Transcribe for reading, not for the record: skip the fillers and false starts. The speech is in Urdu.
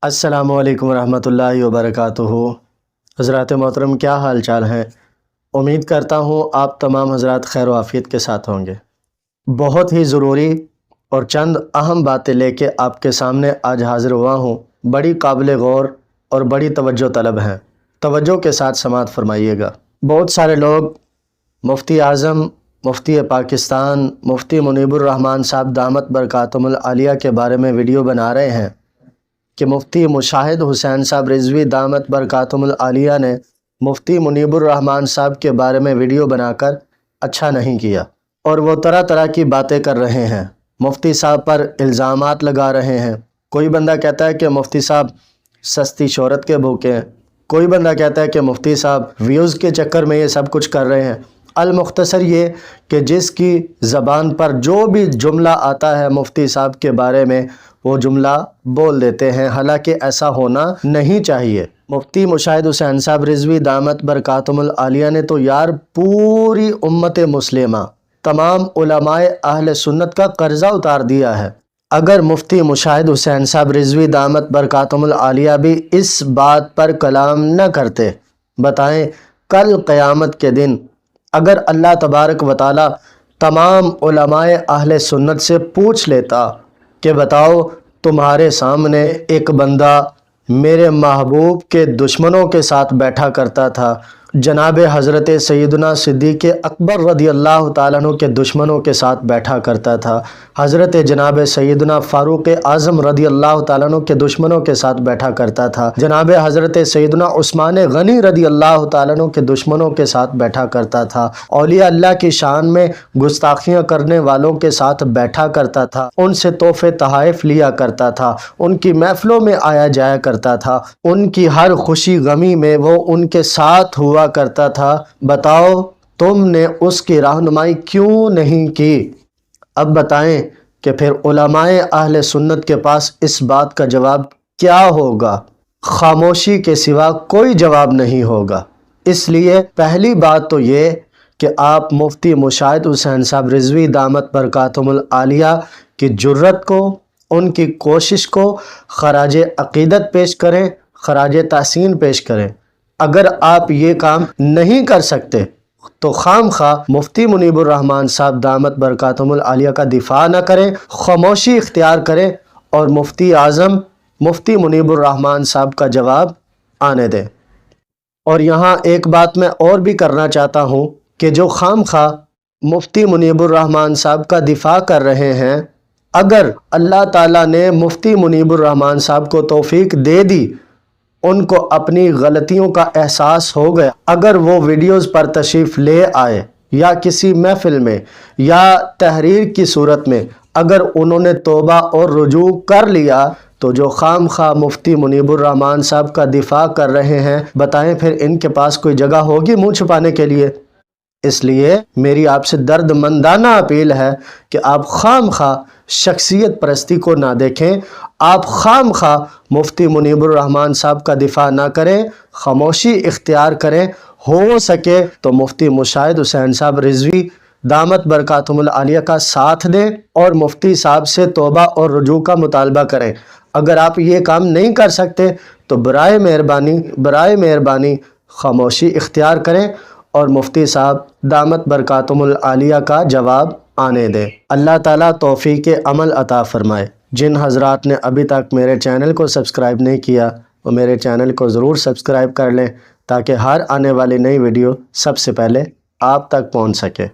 السلام علیکم ورحمۃ اللہ وبرکاتہ۔ حضرات محترم، کیا حال چال ہیں؟ امید کرتا ہوں آپ تمام حضرات خیر و عافیت کے ساتھ ہوں گے۔ بہت ہی ضروری اور چند اہم باتیں لے کے آپ کے سامنے آج حاضر ہوا ہوں، بڑی قابل غور اور بڑی توجہ طلب ہیں۔ توجہ کے ساتھ سماعت فرمائیے گا۔ بہت سارے لوگ مفتی اعظم، مفتی پاکستان، مفتی منیب الرحمان صاحب دامت برکاتہم العالیہ کے بارے میں ویڈیو بنا رہے ہیں کہ مفتی مشاہد حسین صاحب رضوی دامت برکاتہم العالیہ نے مفتی منیب الرحمان صاحب کے بارے میں ویڈیو بنا کر اچھا نہیں کیا، اور وہ طرح طرح کی باتیں کر رہے ہیں، مفتی صاحب پر الزامات لگا رہے ہیں۔ کوئی بندہ کہتا ہے کہ مفتی صاحب سستی شہرت کے بھوکے ہیں، کوئی بندہ کہتا ہے کہ مفتی صاحب ویوز کے چکر میں یہ سب کچھ کر رہے ہیں۔ المختصر یہ کہ جس کی زبان پر جو بھی جملہ آتا ہے مفتی صاحب کے بارے میں وہ جملہ بول دیتے ہیں، حالانکہ ایسا ہونا نہیں چاہیے۔ مفتی مشاہد حسین صاحب رضوی دامت برکاتہم العالیہ نے تو یار پوری امت مسلمہ، تمام علماء اہل سنت کا قرضہ اتار دیا ہے۔ اگر مفتی مشاہد حسین صاحب رضوی دامت برکاتہم العالیہ بھی اس بات پر کلام نہ کرتے، بتائیں کل قیامت کے دن اگر اللہ تبارک و تعالی تمام علماء اہل سنت سے پوچھ لیتا کہ بتاؤ تمہارے سامنے ایک بندہ میرے محبوب کے دشمنوں کے ساتھ بیٹھا کرتا تھا، جناب حضرت سیدنا صدیق اکبر رضی اللہ تعالیٰ عنہ کے دشمنوں کے ساتھ بیٹھا کرتا تھا، حضرت جناب سیدنا فاروق اعظم رضی اللہ تعالیٰ عنہ کے دشمنوں کے ساتھ بیٹھا کرتا تھا، جناب حضرت سیدنا عثمان غنی رضی اللہ تعالیٰ عنہ کے دشمنوں کے ساتھ بیٹھا کرتا تھا، اولیاء اللہ کی شان میں گستاخیاں کرنے والوں کے ساتھ بیٹھا کرتا تھا، ان سے تحفے تحائف لیا کرتا تھا، ان کی محفلوں میں آیا جایا کرتا تھا، ان کی ہر خوشی غمی میں وہ ان کے ساتھ ہوا کرتا تھا۔ بتاؤ تم نے اس کی رہنمائی کیوں نہیں کی؟ اب بتائیں کہ پھر علماء اہل سنت کے پاس اس بات کا جواب کیا ہوگا؟ خاموشی کے سوا کوئی جواب نہیں ہوگا۔ اس لیے پہلی بات تو یہ کہ آپ مفتی مشاہد حسین صاحب رضوی دامت برکاتہم العالیہ کی جرت کو، ان کی کوشش کو خراج عقیدت پیش کریں، خراج تحسین پیش کریں۔ اگر آپ یہ کام نہیں کر سکتے تو خام خواہ مفتی منیب الرحمان صاحب دامت برکاتہم العالیہ کا دفاع نہ کریں، خاموشی اختیار کریں اور مفتی اعظم مفتی منیب الرحمان صاحب کا جواب آنے دیں۔ اور یہاں ایک بات میں اور بھی کرنا چاہتا ہوں کہ جو خام خواہ مفتی منیب الرحمان صاحب کا دفاع کر رہے ہیں، اگر اللہ تعالیٰ نے مفتی منیب الرحمان صاحب کو توفیق دے دی، ان کو اپنی غلطیوں کا احساس ہو گیا، اگر وہ ویڈیوز پر تشریف لے آئے یا کسی محفل میں یا تحریر کی صورت میں اگر انہوں نے توبہ اور رجوع کر لیا، تو جو خام خواہ مفتی منیب الرحمان صاحب کا دفاع کر رہے ہیں، بتائیں پھر ان کے پاس کوئی جگہ ہوگی منہ چھپانے کے لیے؟ اس لیے میری آپ سے درد مندانہ اپیل ہے کہ آپ خام خواہ شخصیت پرستی کو نہ دیکھیں، آپ خام خواہ مفتی منیب الرحمان صاحب کا دفاع نہ کریں، خاموشی اختیار کریں، ہو سکے تو مفتی مشاہد حسین صاحب رضوی دامت برکاتہم العالیہ کا ساتھ دیں اور مفتی صاحب سے توبہ اور رجوع کا مطالبہ کریں۔ اگر آپ یہ کام نہیں کر سکتے تو برائے مہربانی خاموشی اختیار کریں اور مفتی صاحب دامت برکاتہم العالیہ کا جواب آنے دیں۔ اللہ تعالیٰ توفیق عمل عطا فرمائے۔ جن حضرات نے ابھی تک میرے چینل کو سبسکرائب نہیں کیا وہ میرے چینل کو ضرور سبسکرائب کر لیں تاکہ ہر آنے والی نئی ویڈیو سب سے پہلے آپ تک پہنچ سکے۔